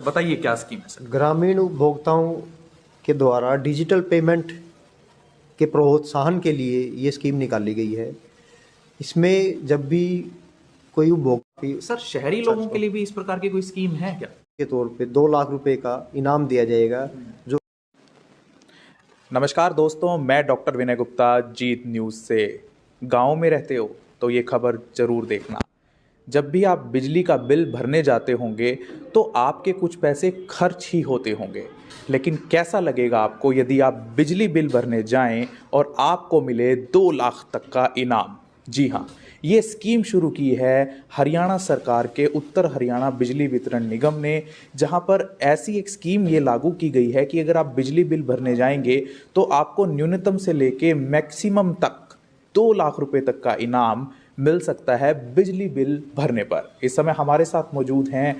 बताइए क्या स्कीम है सर? ग्रामीण उपभोक्ताओं के द्वारा डिजिटल पेमेंट के प्रोत्साहन के लिए ये स्कीम निकाली गई है। इसमें जब भी कोई उपभोक्ता सर शहरी लोगों के लिए भी इस प्रकार की कोई स्कीम है क्या? के तौर पे 2 लाख रुपए का इनाम दिया जाएगा। जो नमस्कार दोस्तों, मैं डॉक्टर विनय गुप्ता, जीत न्यूज़ से। गांव में रहते हो तो ये खबर ज़रूर देखना। जब भी आप बिजली का बिल भरने जाते होंगे तो आपके कुछ पैसे खर्च ही होते होंगे, लेकिन कैसा लगेगा आपको यदि आप बिजली बिल भरने जाएं और आपको मिले 2 लाख तक का इनाम। जी हाँ, ये स्कीम शुरू की है हरियाणा सरकार के उत्तर हरियाणा बिजली वितरण निगम ने, जहां पर ऐसी एक स्कीम ये लागू की गई है कि अगर आप बिजली बिल भरने जाएंगे तो आपको न्यूनतम से लेके मैक्सिमम तक 2 लाख रुपए तक का इनाम मिल सकता है बिजली बिल भरने पर। इस समय हमारे साथ मौजूद हैं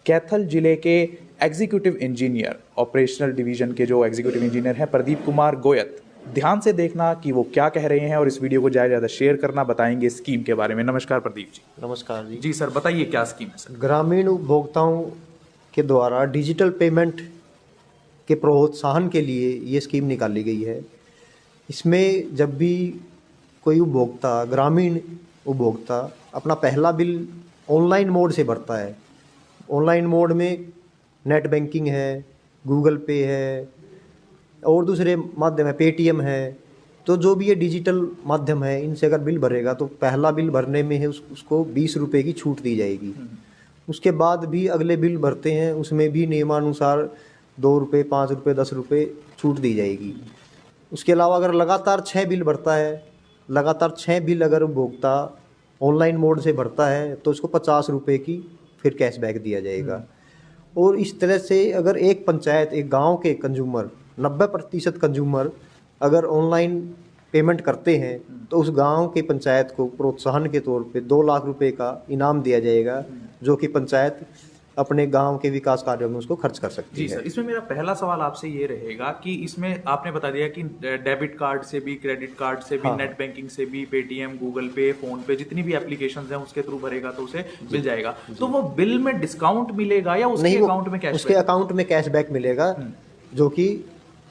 कैथल जिले के एग्जीक्यूटिव इंजीनियर, ऑपरेशनल डिवीजन के जो एग्जीक्यूटिव इंजीनियर हैं प्रदीप कुमार गोयत। ध्यान से देखना कि वो क्या कह रहे हैं और इस वीडियो को ज़्यादा से ज़्यादा शेयर करना, बताएंगे स्कीम के बारे में। नमस्कार प्रदीप जी। नमस्कार जी। जी सर, बताइए क्या स्कीम है सर? ग्रामीण उपभोक्ताओं के द्वारा डिजिटल पेमेंट के प्रोत्साहन के लिए ये स्कीम निकाली गई है। इसमें जब भी कोई उपभोक्ता, ग्रामीण उपभोक्ता अपना पहला बिल ऑनलाइन मोड से भरता है, ऑनलाइन मोड में नेट बैंकिंग है, गूगल पे है और दूसरे माध्यम है, पेटीएम है, तो जो भी ये डिजिटल माध्यम है इनसे अगर बिल भरेगा तो पहला बिल भरने में है उसको 20 रुपये की छूट दी जाएगी। उसके बाद भी अगले बिल भरते हैं उसमें भी नियमानुसार 2 रुपये, 5 रुपये, 10 रुपये छूट दी जाएगी। उसके अलावा अगर लगातार 6 बिल भरता है, लगातार 6 बिल अगर उपभोक्ता ऑनलाइन मोड से भरता है तो उसको 50 रुपये की फिर कैशबैक दिया जाएगा। और इस तरह से अगर एक पंचायत, एक गांव के कंज्यूमर 90% कंज्यूमर अगर ऑनलाइन पेमेंट करते हैं तो उस गांव के पंचायत को प्रोत्साहन के तौर पे 2 लाख रुपए का इनाम दिया जाएगा, जो कि पंचायत अपने गांव के विकास कार्यों में उसको खर्च कर सकती है। जी सर, इसमें मेरा पहला सवाल आपसे ये रहेगा कि इसमें आपने बता दिया कि डेबिट कार्ड से भी, क्रेडिट कार्ड से भी, नेट बैंकिंग से भी, पेटीएम, गूगल पे, फोन पे, जितनी भी एप्लीकेशंस हैं उसके थ्रू भरेगा तो उसे मिल जाएगा। तो वो बिल में डिस्काउंट मिलेगा या उसके अकाउंट में कैशबैक? उसके अकाउंट में कैशबैक मिलेगा, जो कि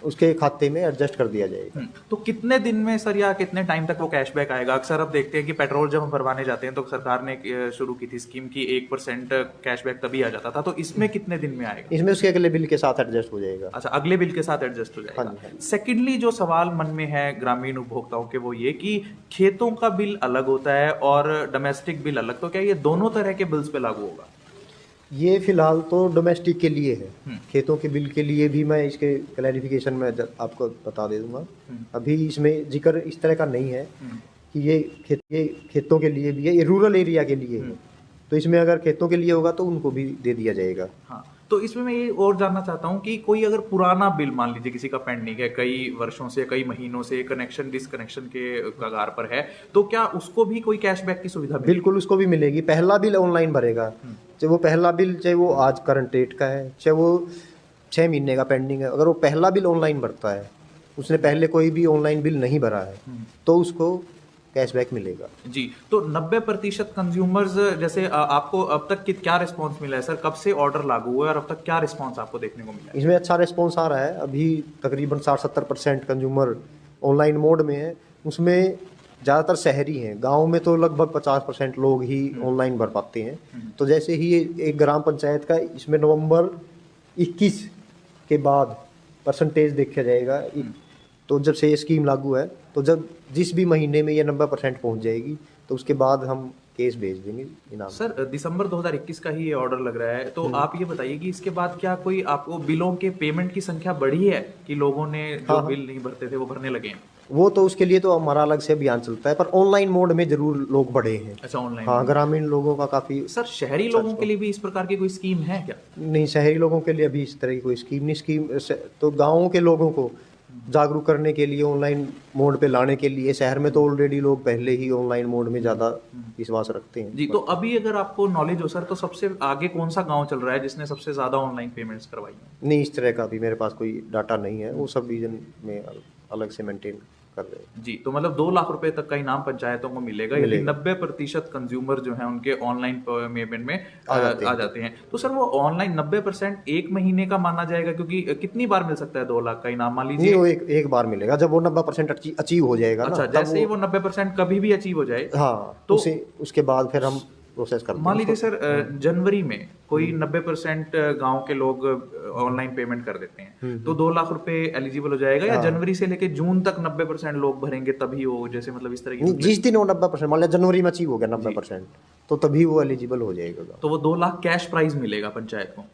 उसके खाते में एडजस्ट कर दिया जाएगा। तो कितने दिन में सर या कितने टाइम तक वो कैशबैक आएगा? अक्सर अब देखते हैं कि पेट्रोल जब हम भरवाने जाते हैं तो सरकार ने शुरू की थी स्कीम की 1% कैशबैक तभी आ जाता था, तो इसमें कितने दिन में आएगा? इसमें उसके अगले बिल के साथ एडजस्ट हो जाएगा। अच्छा, अगले बिल के साथ एडजस्ट हो जाएगा। हाँ। सेकेंडली जो सवाल मन में है ग्रामीण उपभोक्ताओं के वो ये कि खेतों का बिल अलग होता है और डोमेस्टिक बिल अलग, तो क्या ये दोनों तरह के बिल्स पे लागू होगा? ये फिलहाल तो डोमेस्टिक के लिए है। खेतों के बिल के लिए भी मैं इसके क्लैरिफिकेशन में आपको बता दे दूंगा। अभी इसमें जिक्र इस तरह का नहीं है कि ये खेतों के लिए भी है, ये रूरल एरिया के लिए है। तो इसमें अगर खेतों के लिए होगा तो उनको भी दे दिया जाएगा। हाँ, तो इसमें मैं ये और जानना चाहता हूँ कि कोई अगर पुराना बिल मान लीजिए किसी का पेंडिंग है, कई वर्षों से, कई महीनों से, कनेक्शन डिसकनेक्शन के कगार पर है, तो क्या उसको भी कोई कैशबैक की सुविधा मिलेगी? बिल्कुल, उसको भी मिलेगी। पहला बिल ऑनलाइन भरेगा, चाहे वो पहला बिल, चाहे वो आज करंट डेट का है, चाहे वो 6 महीने का पेंडिंग है, अगर वो पहला बिल ऑनलाइन भरता है, उसने पहले कोई भी ऑनलाइन बिल नहीं भरा है, तो उसको कैशबैक मिलेगा। जी, तो 90% कंज्यूमर्स, जैसे आपको अब तक क्या रिस्पांस मिला है सर? कब से ऑर्डर लागू हुआ है और अब तक क्या रिस्पांस आपको देखने को मिला है? इसमें अच्छा रिस्पांस आ रहा है। अभी तकरीबन 60-70% कंज्यूमर ऑनलाइन मोड में है। उसमें ज़्यादातर शहरी हैं, गांव में तो लगभग 50% लोग ही ऑनलाइन भर पाते हैं। तो जैसे ही एक ग्राम पंचायत का इसमें नवंबर 21 के बाद परसेंटेज देखा जाएगा। तो जब से ये स्कीम लागू है, तो जब जिस भी महीने में ये 90% पहुंच जाएगी तो उसके बाद हम केस भेज देंगे इनाम। सर दिसंबर 2021 का ही ये ऑर्डर लग रहा है, तो आप ये बताइए कि इसके बाद क्या कोई आपको बिलों के पेमेंट की संख्या बढ़ी है कि लोगों ने जो बिल नहीं भरते थे वो भरने लगे हैं? वो तो उसके लिए तो हमारा अलग से अभियान चलता है, पर ऑनलाइन मोड में जरूर लोग बढ़े हैं। अच्छा, ऑनलाइन। हाँ, ग्रामीण लोगों का काफी। सर शहरी लोगों के लिए भी इस प्रकार की कोई स्कीम है क्या? नहीं, शहरी लोगों के लिए अभी इस तरह की कोई स्कीम नहीं। स्कीम तो गाँवों के लोगों को जागरूक करने के लिए, ऑनलाइन मोड पे लाने के लिए। शहर में तो ऑलरेडी लोग पहले ही ऑनलाइन मोड में ज़्यादा विश्वास रखते हैं। जी, तो अभी अगर आपको नॉलेज हो सर, तो सबसे आगे कौन सा गांव चल रहा है जिसने सबसे ज़्यादा ऑनलाइन पेमेंट्स करवाई है? नहीं, इस तरह का अभी मेरे पास कोई डाटा नहीं है। वो सब रीजन में अलग से मेंटेन कर रहे हैं। जी, तो मतलब 2 लाख रुपए तक का इनाम पंचायतों को मिलेगा यदि 90% कंज्यूमर जो है उनके ऑनलाइन पेमेंट में आ जाते हैं। तो सर वो ऑनलाइन 90% एक महीने का माना जाएगा, क्योंकि कितनी बार मिल सकता है 2 लाख का इनाम, मान नहीं, लीजिए? वो एक बार मिलेगा जब वो 90% अचीव हो जाएगा ना, अच्छा, तब जैसे ही वो 90% कभी भी अचीव हो जाए, हाँ, तो उसके बाद फिर हम प्रोसेस करते मान हैं लीजिए उसको। सर जनवरी में कोई 90% गांव के लोग ऑनलाइन पेमेंट कर देते हैं, तो 2 लाख रुपए एलिजिबल हो जाएगा, या जनवरी से लेके जून तक 90% लोग भरेंगे तभी वो, जैसे मतलब इस तरह की नहीं, कुछ? जिस दिन वो 90%, मान लिया जनवरी में अचीव हो गया 90%, तो तभी वो एलिजिबल हो जाएगा। तो वो 2 लाख कैश प्राइज मिलेगा पंचायत को?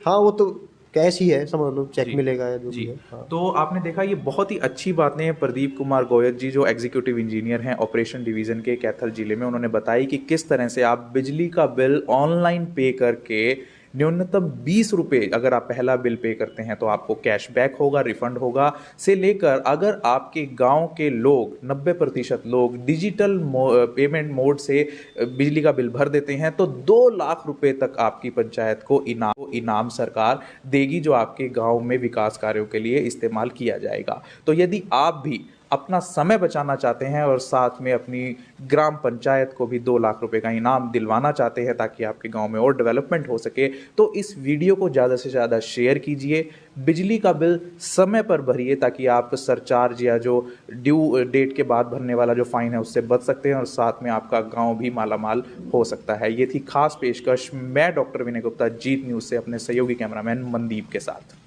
हाँ, वो तो कैश ही है, समझ लो, चेक जी मिलेगा या जो जी। भी है। हाँ। तो आपने देखा, ये बहुत ही अच्छी बातें हैं प्रदीप कुमार गोयल जी, जो एग्जीक्यूटिव इंजीनियर हैं ऑपरेशन डिवीजन के कैथल जिले में, उन्होंने बताई कि किस तरह से आप बिजली का बिल ऑनलाइन पे करके न्यूनतम 20 रुपये अगर आप पहला बिल पे करते हैं तो आपको कैशबैक होगा, रिफंड होगा, से लेकर अगर आपके गांव के लोग 90% लोग डिजिटल पेमेंट मोड से बिजली का बिल भर देते हैं तो 2 लाख रुपए तक आपकी पंचायत को इनाम सरकार देगी, जो आपके गांव में विकास कार्यों के लिए इस्तेमाल किया जाएगा। तो यदि आप भी अपना समय बचाना चाहते हैं और साथ में अपनी ग्राम पंचायत को भी 2 लाख रुपए का इनाम दिलवाना चाहते हैं ताकि आपके गांव में और डेवलपमेंट हो सके, तो इस वीडियो को ज़्यादा से ज़्यादा शेयर कीजिए। बिजली का बिल समय पर भरिए ताकि आप सरचार्ज या जो ड्यू डेट के बाद भरने वाला जो फाइन है उससे बच सकते हैं और साथ में आपका गांव भी मालामाल हो सकता है। ये थी खास पेशकश। मैं डॉक्टर विनय गुप्ता, जीत न्यूज़ से, अपने सहयोगी कैमरामैन मनदीप के साथ।